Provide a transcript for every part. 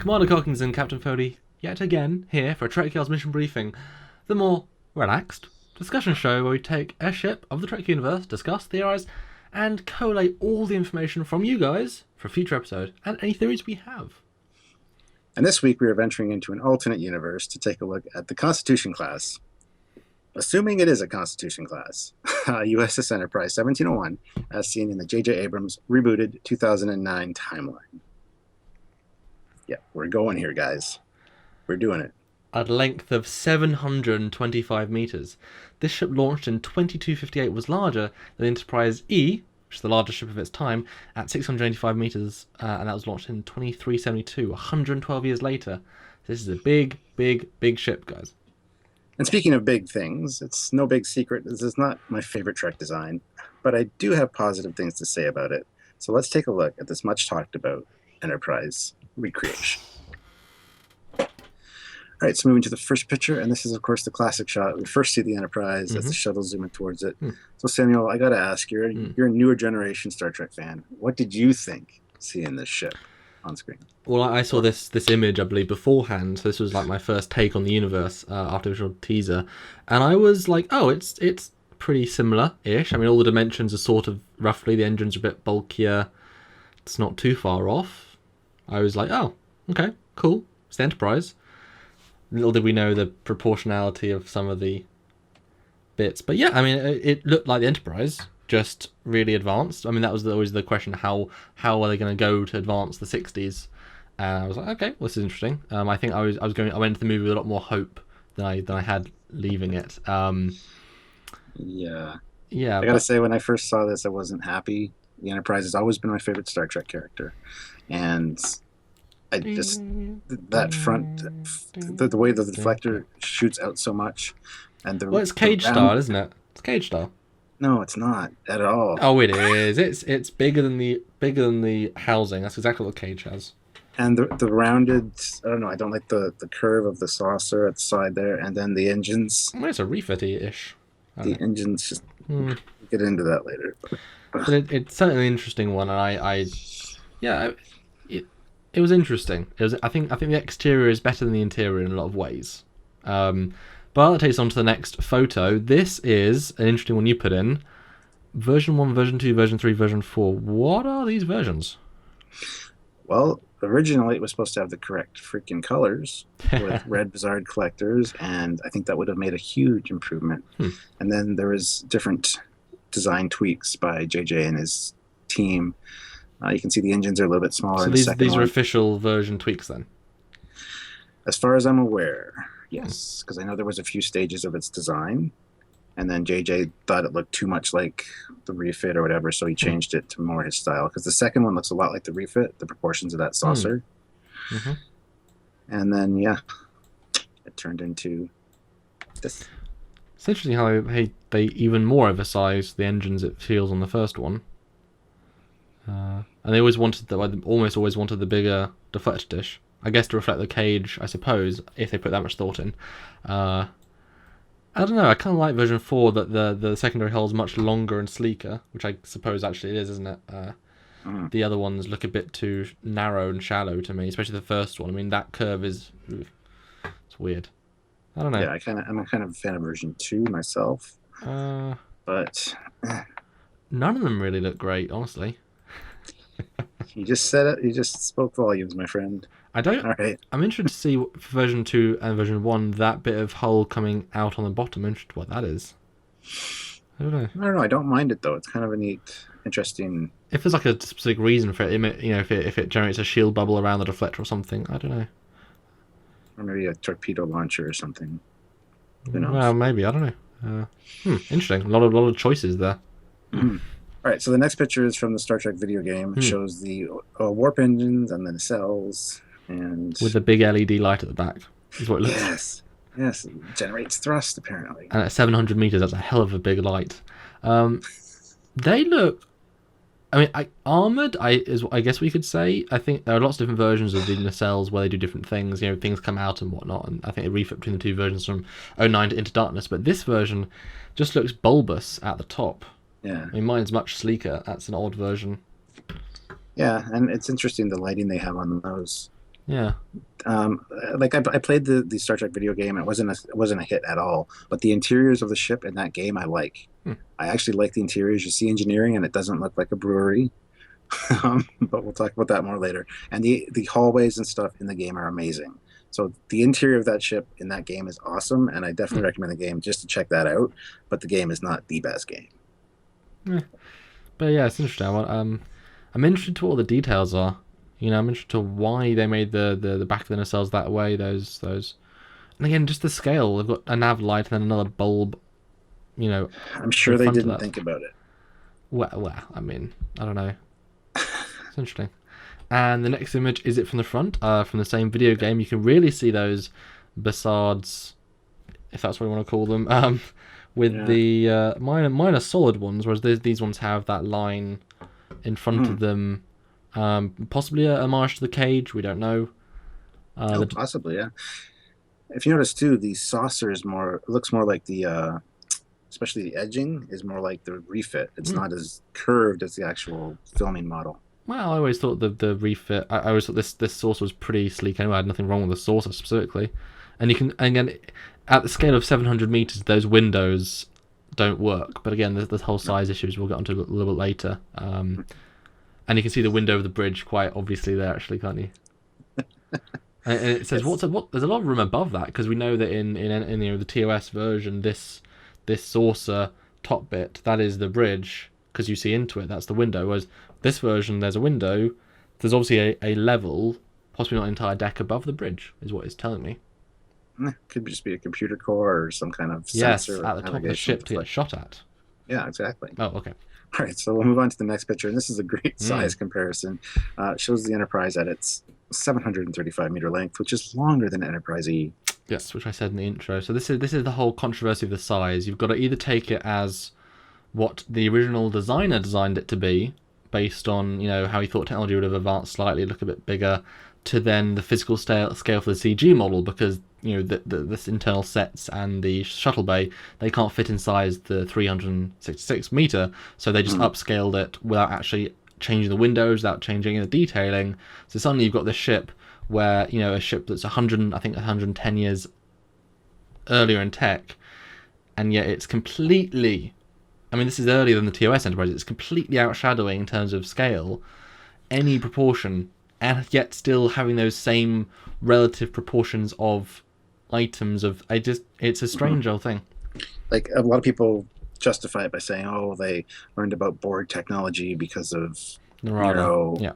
Commander Cockings and Captain Foley yet again here for a Trekyards mission briefing, the more relaxed discussion show where we take a ship of the Trek universe, discuss, theorise, and collate all the information from you guys for a future episode and any theories we have. And this week we are venturing into an alternate universe to take a look at the Constitution class. Assuming it is a Constitution class, USS Enterprise 1701, as seen in the J.J. Abrams rebooted 2009 timeline. Yeah, we're going here, guys. We're doing it. At a length of 725 metres, this ship launched in 2258 was larger than the Enterprise E, which is the largest ship of its time, at 685 metres, and that was launched in 2372, 112 years later. This is a big, big, big ship, guys. And speaking of big things, it's no big secret this is not my favorite Trek design, but I do have positive things to say about it. So let's take a look at this much talked about Enterprise recreation. All right, so moving to the first picture, and this is, of course, the classic shot. We first see the Enterprise as the shuttle zooming towards it. So, Samuel, I got to ask, you're a newer generation Star Trek fan. What did you think seeing this ship on screen? Well, I saw this image, I believe, beforehand. So this was like my first take on the universe after the visual teaser. And I was like, oh, it's pretty similar-ish. I mean, all the dimensions are sort of roughly. The engine's a bit bulkier. It's not too far off. I was like, oh, okay, cool. It's the Enterprise. Little did we know the proportionality of some of the bits. But yeah, I mean, it looked like the Enterprise, just really advanced. I mean, that was always the question, how are they going to go to advance the 60s? And I was like, okay, well, this is interesting. I think I went into the movie with a lot more hope than I had leaving it. Yeah. I gotta say, when I first saw this, I wasn't happy. The Enterprise has always been my favorite Star Trek character, and I just that front, the way the deflector shoots out so much, and it's cage style, isn't it? It's cage style. No, it's not at all. Oh, it is. It's bigger than the housing. That's exactly what cage has. And the rounded, I don't know. I don't like the curve of the saucer at the side there, and then the engines. Well, it's a refit-ish. The engines just get into that later. But it's certainly an interesting one, and it was interesting. I think the exterior is better than the interior in a lot of ways. But that takes us on to the next photo. This is an interesting one you put in. Version 1, version 2, version 3, version 4. What are these versions? Well, originally it was supposed to have the correct freaking colors with red Bizarre collectors, and I think that would have made a huge improvement. And then there was different design tweaks by JJ and his team. You can see the engines are a little bit smaller. So these are official version tweaks then? As far as I'm aware, yes. Because I know there was a few stages of its design, and then JJ thought it looked too much like the refit or whatever, so he changed it to more his style. Because the second one looks a lot like the refit, the proportions of that saucer. And then, it turned into this. It's interesting how they even more oversized the engines, it feels, on the first one. And they almost always wanted the bigger deflector dish. I guess to reflect the cage, I suppose, if they put that much thought in. I don't know, I kind of like version 4 that the secondary hull is much longer and sleeker, which I suppose actually it is, isn't it? The other ones look a bit too narrow and shallow to me, especially the first one. I mean, that curve it's weird. I don't know. Yeah, I'm kind of a fan of version 2 myself. But none of them really look great, honestly. You just said it. You just spoke volumes, my friend. All right. I'm interested to see for version 2 and version 1 that bit of hull coming out on the bottom. I'm interested what that is. I don't know. I don't mind it though. It's kind of a neat, interesting. If there's like a specific reason for it, if it generates a shield bubble around the deflector or something, I don't know. Or maybe a torpedo launcher or something. Who knows? Well, maybe, I don't know. Interesting. A lot of choices there. All right, so the next picture is from the Star Trek video game. It shows the warp engines and the nacelles, and with the big LED light at the back is what it looks like. Yes, it generates thrust apparently. And at 700 meters, that's a hell of a big light. They look, I mean, armored. I guess we could say. I think there are lots of different versions of the nacelles where they do different things. Things come out and whatnot. And I think they refit between the two versions from 09 to Into Darkness. But this version just looks bulbous at the top. Yeah. I mean, mine's much sleeker. That's an odd version. Yeah, and it's interesting the lighting they have on those. Yeah. Like I played the Star Trek video game. It wasn't a hit at all. But the interiors of the ship in that game, I like. Hmm. I actually like the interiors. You see engineering, and it doesn't look like a brewery. But we'll talk about that more later. And the hallways and stuff in the game are amazing. So the interior of that ship in that game is awesome, and I definitely recommend the game just to check that out. But the game is not the best game. Yeah. But yeah, it's interesting. I'm interested to what all the details are. I'm interested to why they made the back of the nacelles that way. Those, and again, just the scale. They've got a nav light and then another bulb. I'm In sure they front of didn't that. think about it. Well, I mean, I don't know. It's interesting. And the next image is it from the front, from the same video game. You can really see those Bassards, if that's what you want to call them, with Yeah. the minor solid ones, whereas these ones have that line in front of them. Possibly a homage to the cage. We don't know. Oh, possibly, yeah. If you notice too, the saucer is more looks more like especially the edging is more like the refit. It's not as curved as the actual filming model. Well, I always thought the refit. I always thought this saucer was pretty sleek. Anyway, I had nothing wrong with the saucer specifically, and you can again at the scale of 700 meters, those windows don't work. But again, there's whole size issues we'll get onto a little bit later. And you can see the window of the bridge quite obviously there, actually, can't you? And it says Yes. what? There's a lot of room above that because we know that in the TOS version, this saucer top bit that is the bridge because you see into it. That's the window. Whereas this version, there's a window. There's obviously a level, possibly not an entire deck above the bridge, is what it's telling me. Could just be a computer core or some kind of Yes, sensor at or the top of the navigation ship to get shot at. Yeah, exactly. Oh, okay. All right, so we'll move on to the next picture, and this is a great size Mm. comparison. It shows the Enterprise at its 735-meter length, which is longer than Enterprise E. Yes, which I said in the intro. So this is the whole controversy of the size. You've got to either take it as what the original designer designed it to be, based on how he thought technology would have advanced slightly, look a bit bigger, to then the physical scale for the CG model, because this internal sets and the shuttle bay, they can't fit inside the 366 meter, so they just upscaled it without actually changing the windows, without changing the detailing. So suddenly you've got this ship where a ship that's 110 years earlier in tech, and yet it's completely, I mean, this is earlier than the TOS Enterprise. It's completely outshadowing in terms of scale any proportion, and yet still having those same relative proportions of items. It's a strange old thing. Like a lot of people justify it by saying, "Oh, they learned about Borg technology because of Rather, yeah.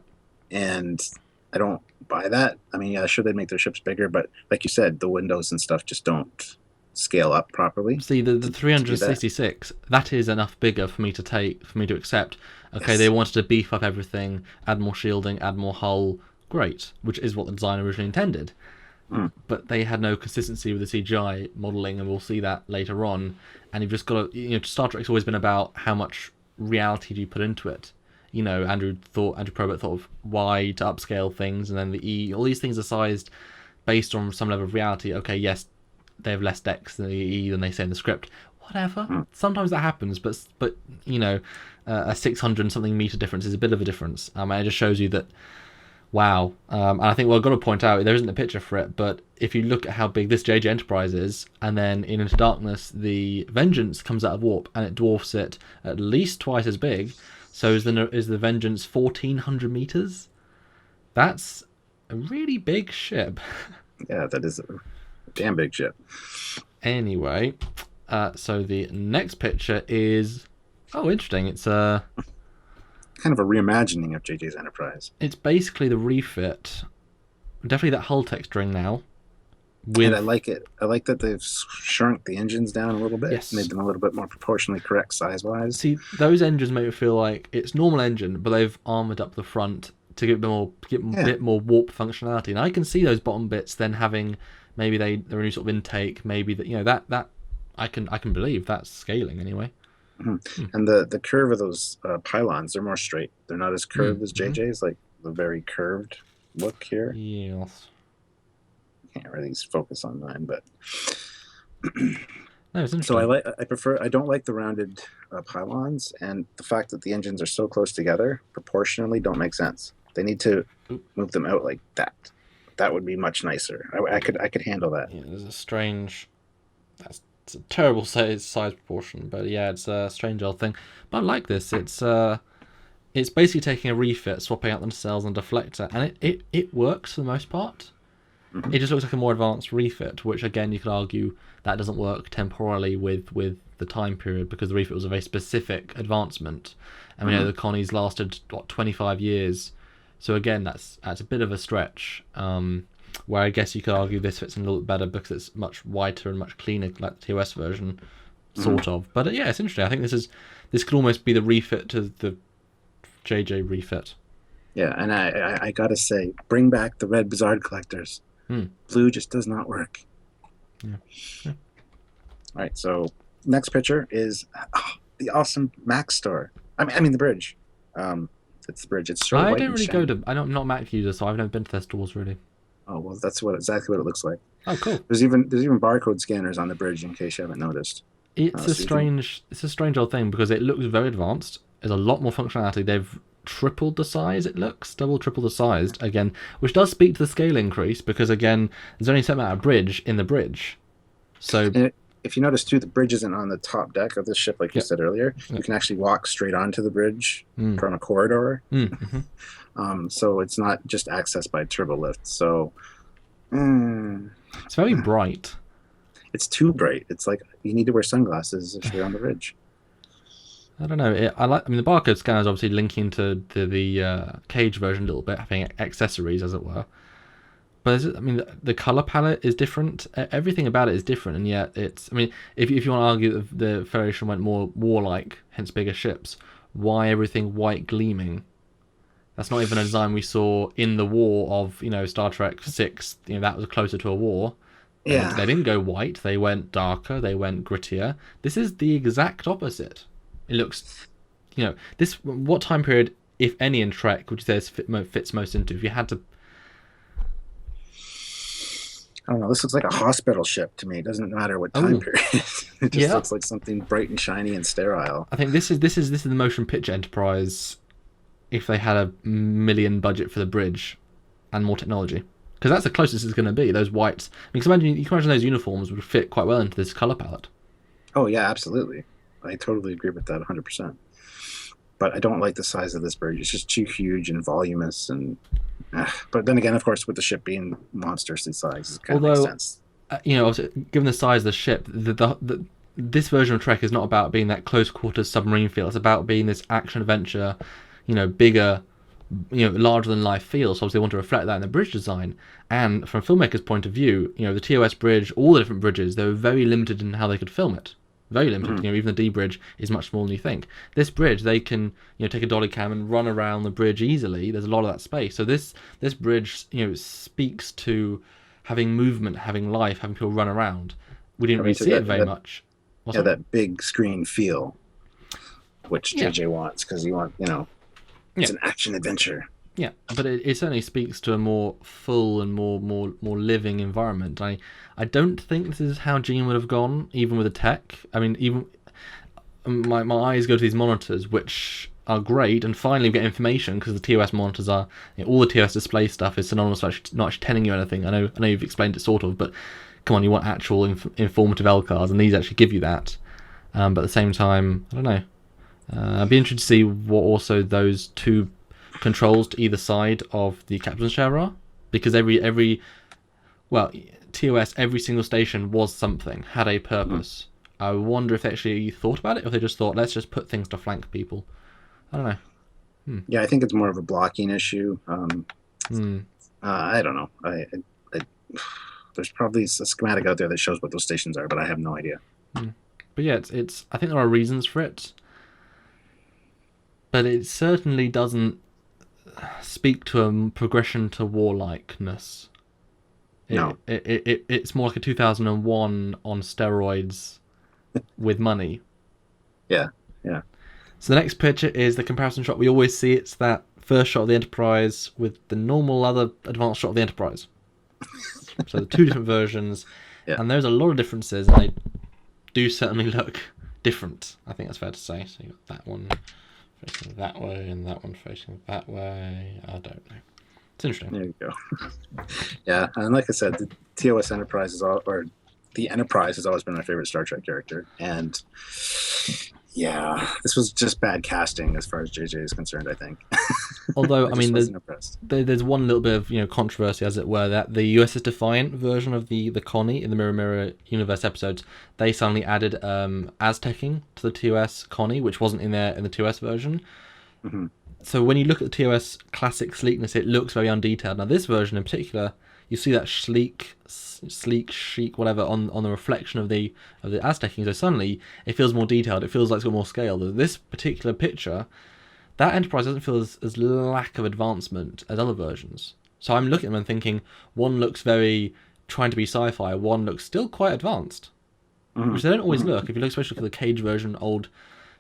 and I don't buy that. I mean, yeah, sure, they'd make their ships bigger, but like you said, the windows and stuff just don't scale up properly. See, the to do 366, that is enough bigger for me to accept. Okay, Yes. they wanted to beef up everything, add more shielding, add more hull. Great, which is what the design originally intended. But they had no consistency with the CGI modelling, and we'll see that later on. And you've just got to, Star Trek's always been about how much reality do you put into it. Andrew Probert thought of Y to upscale things, and then the E. All these things are sized based on some level of reality. Okay, yes, they have less decks than the E than they say in the script. Whatever. Sometimes that happens, but a 600 something meter difference is a bit of a difference. And it just shows you that. Wow. And I think, I've got to point out, there isn't a picture for it, but if you look at how big this JJ Enterprise is, and then in Into Darkness, the Vengeance comes out of warp, and it dwarfs it at least twice as big. So is the Vengeance 1,400 meters? That's a really big ship. Yeah, that is a damn big ship. Anyway, so the next picture is... Oh, interesting. It's Kind of a reimagining of JJ's Enterprise. It's basically the refit. Definitely that hull texturing now. And I like it. I like that they've shrunk the engines down a little bit, Yes. made them a little bit more proportionally correct size-wise. See, those engines make me feel like it's normal engine, but they've armored up the front to get a bit more warp functionality. And I can see those bottom bits then having maybe they're a new sort of intake. Maybe that I can believe that's scaling anyway. And the curve of those pylons, they're more straight. They're not as curved as JJ's, like the very curved look here. Yes. Can't really focus on mine, but No, it's interesting. so I don't like the rounded pylons, and the fact that the engines are so close together proportionally don't make sense. They need to move them out like that. that would be much nicer. I could handle that. Yeah, there's a strange. It's a terrible size proportion, but yeah, it's a strange old thing. But I like this. It's basically taking a refit, swapping out the nacelles and deflector, and it works for the most part. Mm-hmm. It just looks like a more advanced refit, which again you could argue that doesn't work temporally with the time period because the refit was a very specific advancement, and we know the Connies lasted 25 years. So again, that's a bit of a stretch. Where I guess you could argue this fits in a little bit better because it's much whiter and much cleaner, like the TOS version, sort of. But yeah, it's interesting. I think this could almost be the refit to the JJ refit. Yeah, and I gotta say, bring back the red Bizarre collectors. Blue just does not work. Yeah. All right, so next picture is the awesome Mac store. I mean the bridge. It's the bridge. It's sort of I don't really go to. I'm not a Mac user, so I've never been to their stores really. Oh well, that's exactly what it looks like. Oh, cool. There's even barcode scanners on the bridge in case you haven't noticed. It's a strange old thing because it looks very advanced. There's a lot more functionality. They've tripled the size. It looks triple the size again, which does speak to the scale increase because again, there's only a certain amount of bridge in the bridge. So if you notice too, the bridge isn't on the top deck of the ship like you said earlier. You can actually walk straight onto the bridge from a corridor. So it's not just accessed by turbo lift. So it's very bright. It's too bright. It's like you need to wear sunglasses if you're on the bridge. I don't know. I mean, the barcode scanner is obviously linking to the cage version a little bit, having accessories, as it were. But the color palette is different. Everything about it is different, and yet it's. I mean, if you want to argue that the Federation went more warlike, hence bigger ships, why everything white gleaming? That's not even a design we saw in the war of Star Trek VI. That was closer to a war. Yeah. They didn't go white. They went darker. They went grittier. This is the exact opposite. It looks, this. What time period, if any, in Trek would you say fits most into? If you had to. I don't know. This looks like a hospital ship to me. It doesn't matter what time period. It just looks like something bright and shiny and sterile. I think this is the motion picture Enterprise. If they had $1 million budget for the bridge, and more technology, because that's the closest it's going to be. Those whites. You can imagine those uniforms would fit quite well into this color palette. Oh yeah, absolutely. I totally agree with that 100%. But I don't like the size of this bridge. It's just too huge and voluminous, and but then again, of course, with the ship being monstrously sized, it kind of makes sense. Given the size of the ship, this version of Trek is not about being that close quarters submarine feel. It's about being this action adventure, bigger, larger than life feel. So obviously they want to reflect that in the bridge design. And from a filmmaker's point of view, the TOS bridge, all the different bridges, they were very limited in how they could film it. Very limited. Even the D bridge is much smaller than you think. This bridge, they can take a dolly cam and run around the bridge easily. There's a lot of that space. So this bridge speaks to having movement, having life, having people run around. We didn't really see it very much. That big screen feel, which JJ wants, because you want it's an action adventure. Yeah, but it certainly speaks to a more full and more living environment. I don't think this is how Gene would have gone, even with the tech. I mean, even my eyes go to these monitors, which are great, and finally we get information because the TOS monitors are all the TOS display stuff is synonymous with not actually telling you anything. I know you've explained it sort of, but come on, you want actual informative LCARs, and these actually give you that. But at the same time, I don't know. I'd be interested to see what also those two controls to either side of the captain's chair are, because TOS, every single station was something, had a purpose. I wonder if they actually thought about it, or if they just thought, let's just put things to flank people. I don't know. Yeah, I think it's more of a blocking issue. I don't know. There's probably a schematic out there that shows what those stations are, but I have no idea. But yeah, it's. I think there are reasons for it, but it certainly doesn't speak to a progression to warlikeness. No. It's more like a 2001 on steroids with money. Yeah. So the next picture is the comparison shot we always see. It's that first shot of the Enterprise with the normal other advanced shot of the Enterprise. So the two different versions, and there's a lot of differences, and they do certainly look different. I think that's fair to say. So you got that one facing that way, and that one facing that way. I don't know. It's interesting. There you go. Yeah, and like I said, the TOS Enterprise the Enterprise has always been my favorite Star Trek character, and yeah, this was just bad casting as far as JJ is concerned, I think. Although, I mean, wasn't impressed. there's one little bit of controversy, as it were, that the USS Defiant version of the Connie in the Mirror Universe episodes, they suddenly added Aztecing to the TOS Connie, which wasn't in there in the TOS version. Mm-hmm. So when you look at the TOS classic sleekness, it looks very undetailed. Now this version in particular, you see that sleek, chic, whatever on the reflection of the Aztecing. So suddenly it feels more detailed. It feels like it's got more scale. This particular picture, that Enterprise doesn't feel as lack of advancement as other versions. So I'm looking at them and thinking, one looks very trying to be sci-fi, one looks still quite advanced, which they don't always look. If you look, especially for the Cage version, old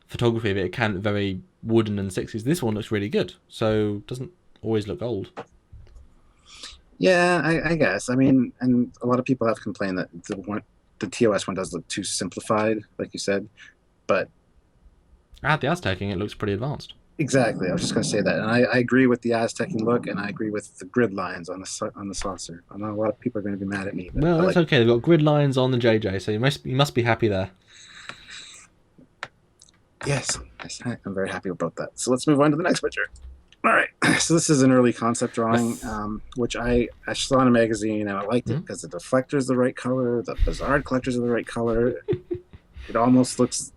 photography of it, it can look very wooden and 60s. This one looks really good, so doesn't always look old. Yeah, I guess. I mean, and a lot of people have complained that the TOS one does look too simplified, like you said. But At the Aztecing, it looks pretty advanced. exactly, I was just going to say that, and I agree with the Aztecing look, and I agree with the grid lines on the saucer. I know a lot of people are going to be mad at me. But Well, that's okay. They've got grid lines on the JJ, so you must be happy there. Yes, I'm very happy about that. So let's move on to the next picture. All right, so this is an early concept drawing, which I saw in a magazine, and I liked it because the deflector is the right color, the Bizarre collectors are the right color. It almost looks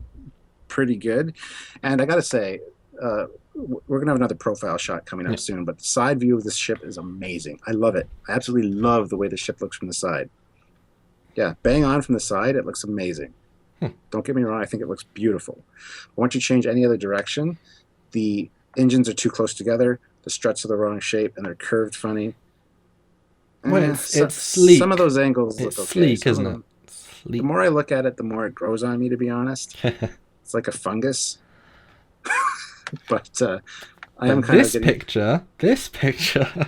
pretty good, and I got to say, we're gonna have another profile shot coming up soon. But the side view of this ship is amazing. I love it. I absolutely love the way the ship looks from the side. Yeah, bang on from the side, it looks amazing. Don't get me wrong, I think it looks beautiful. But once you change any other direction, the engines are too close together, the struts are the wrong shape, and they're curved funny. Well, it's sleek. Some of those angles look okay. It's sleek, isn't it? Sleek. The more I look at it, the more it grows on me, to be honest. It's like a fungus. But I am kind of getting... This picture...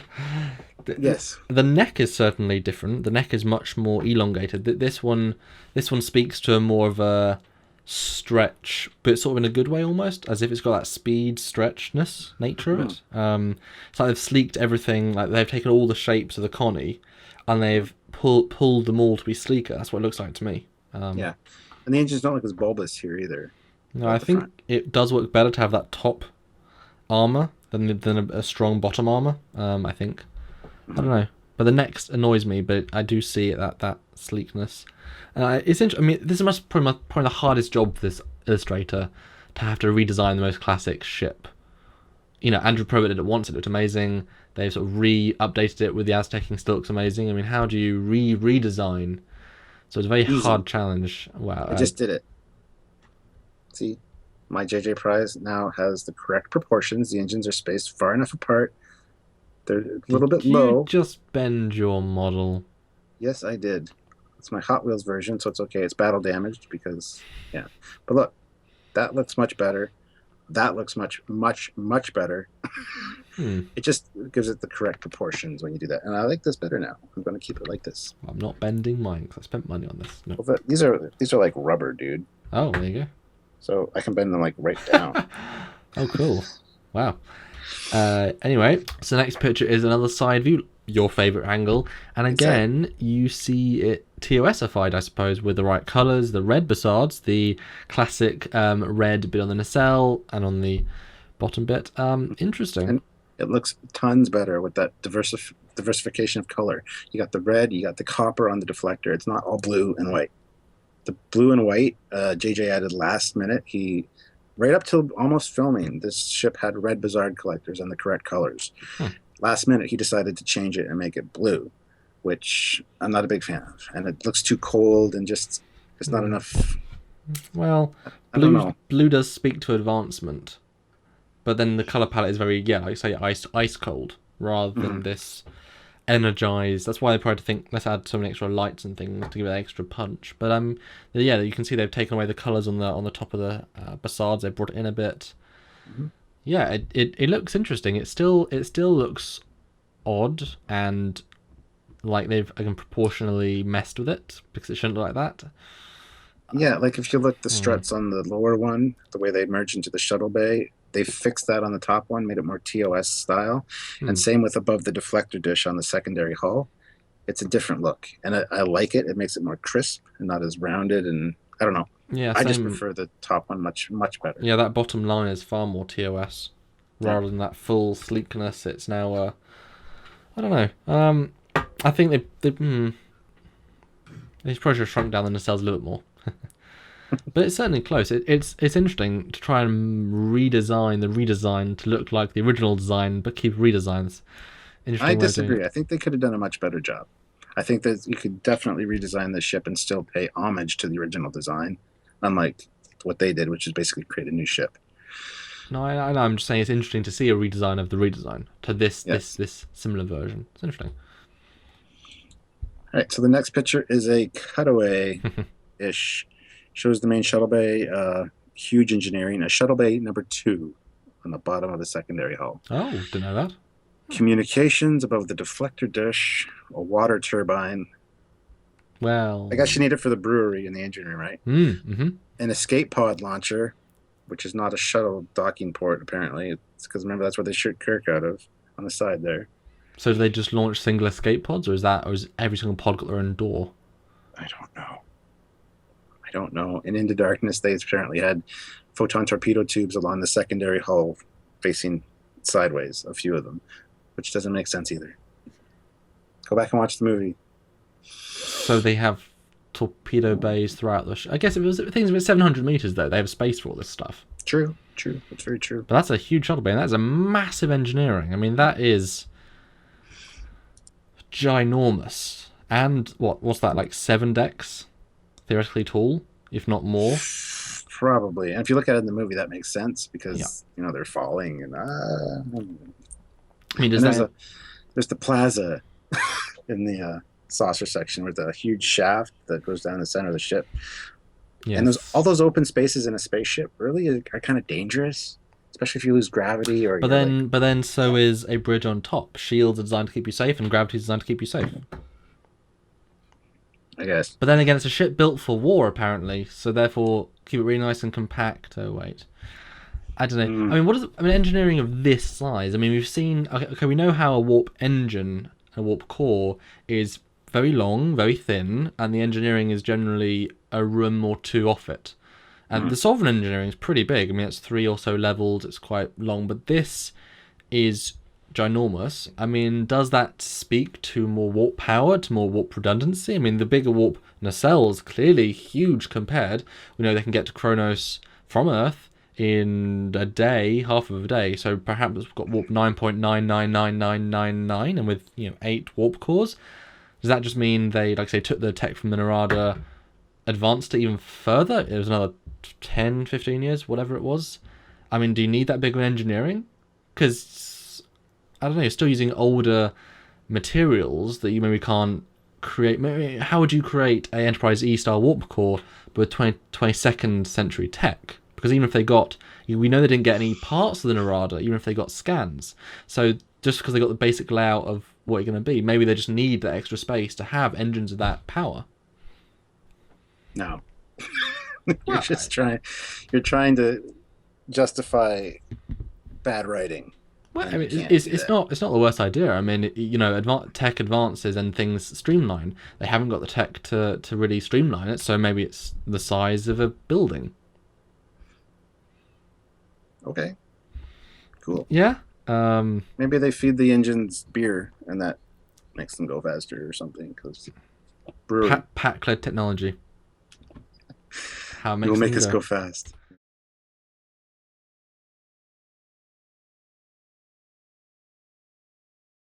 Yes. The neck is certainly different. The neck is much more elongated. This one speaks to a more of a stretch, but sort of in a good way almost, as if it's got that speed stretchness nature of it. It's like they've sleeked everything, like they've taken all the shapes of the Connie and they've pulled them all to be sleeker. That's what it looks like to me. Yeah. And the engines don't look as bulbous here either. No, I think it does work better to have that top armor than a strong bottom armor, I think. I don't know, but the neck annoys me. But I do see that sleekness. It's interesting. I mean, this is probably the hardest job for this illustrator, to have to redesign the most classic ship. Andrew Probert did it once; it looked amazing. They've sort of updated it with the Aztecing, still looks amazing. I mean, how do you redesign? So it's a very hard challenge. Wow! I just did it. See, my JJprise now has the correct proportions. The engines are spaced far enough apart. They're a little bit low. You just bend your model. Yes, I did. It's my Hot Wheels version, so it's okay. It's battle damaged because, yeah. But look, that looks much better. That looks much, much, much better. It just gives it the correct proportions when you do that. And I like this better now. I'm going to keep it like this. I'm not bending mine because I spent money on this. No. Well, these are like rubber, dude. Oh, there you go. So I can bend them like right down. Oh, cool. Wow. Anyway, so the next picture is another side view, your favorite angle, and again you see it TOSified, I suppose, with the right colors, the red facades, the classic red bit on the nacelle and on the bottom bit. Interesting. And it looks tons better with that diversification of color. You got the red, you got the copper on the deflector. It's not all blue and white. The blue and white, JJ added last minute. Right up till almost filming, this ship had red Bizarre collectors and the correct colors. Last minute, he decided to change it and make it blue, which I'm not a big fan of. And it looks too cold and just it's not enough. Well, blue does speak to advancement, but then the color palette is very, like you say, ice cold rather than this energized. That's why they tried to think, let's add some extra lights and things to give it extra punch. But you can see they've taken away the colors on the top of the facades. They brought it in a bit. Yeah, it looks interesting. It still looks odd and like they've proportionally messed with it because it shouldn't look like that. Yeah, like if you look the struts on the lower one, the way they merge into the Shuttle Bay, they fixed that on the top one, made it more TOS style, Hmm. and same with above the deflector dish on the secondary hull. It's a different look, and I like it. It makes it more crisp and not as rounded. And I don't know. Yeah, I just same. prefer the top one much better. Yeah, that bottom line is far more TOS rather than that full sleekness. It's now, I don't know. I think they probably should have shrunk down the nacelles a little bit more. But it's certainly close. It's interesting to try and redesign the redesign to look like the original design, but keep redesigns. I disagree. I think they could have done a much better job. I think that you could definitely redesign the ship and still pay homage to the original design, unlike what they did, which is basically create a new ship. No, I know. I'm just saying it's interesting to see a redesign of the redesign to this similar version. It's interesting. All right, so the next picture is a cutaway-ish. Shows the main shuttle bay, huge engineering, a shuttle bay number 2 on the bottom of the secondary hull. Oh, didn't know that. Communications above the deflector dish, a water turbine. Well, I guess you need it for the brewery in the engine room, right? Mm-hmm. An escape pod launcher, which is not a shuttle docking port, apparently. It's because, remember, that's where they shoot Kirk out of, on the side there. So do they just launch single escape pods, or is every single pod got their own door? I don't know. In Into Darkness, they apparently had photon torpedo tubes along the secondary hull facing sideways, a few of them, which doesn't make sense either. Go back and watch the movie. So they have torpedo bays throughout the... I guess things about 700 meters, though. They have space for all this stuff. True. That's very true. But that's a huge shuttle bay, and that's a massive engineering. I mean, that is ginormous. And what's that, like 7 decks? Theoretically tall, if not more. Probably. And if you look at it in the movie, that makes sense because, they're falling. And I mean, there's the plaza in the saucer section with a huge shaft that goes down the center of the ship. Yes. And all those open spaces in a spaceship really are kind of dangerous, especially if you lose gravity. But then so is a bridge on top. Shields are designed to keep you safe, and gravity is designed to keep you safe. I guess. But then again, it's a ship built for war, apparently. So therefore, keep it really nice and compact. Oh wait, I don't know. I mean, engineering of this size. I mean, we've seen. Okay, we know how a warp engine, a warp core, is very long, very thin, and the engineering is generally a room or 2 off it. And the Sovereign engineering is pretty big. I mean, it's 3 or so levels. It's quite long, but this is ginormous. I mean, does that speak to more warp power, to more warp redundancy? I mean, the bigger warp nacelles clearly huge compared. We know they can get to Kronos from Earth in a day, half of a day. So perhaps we've got warp 9.999999, and with 8 warp cores. Does that just mean they, like I say, took the tech from the Narada, advanced it even further? It was another 10, 15 years, whatever it was. I mean, do you need that big of engineering? Because I don't know, you're still using older materials that you maybe can't create. Maybe, how would you create a Enterprise E-style warp core with 22nd century tech? Because even if they got... We know they didn't get any parts of the Narada, even if they got scans. So just because they got the basic layout of what you're going to be, maybe they just need that extra space to have engines of that power. No. You're trying to justify bad writing. Well, I mean, it's not the worst idea. I mean, tech advances and things streamline. They haven't got the tech to really streamline it, so maybe it's the size of a building. Okay. Cool. Yeah. Maybe they feed the engines beer, and that makes them go faster or something. Because Pack-led technology. How it makes it will make us go fast.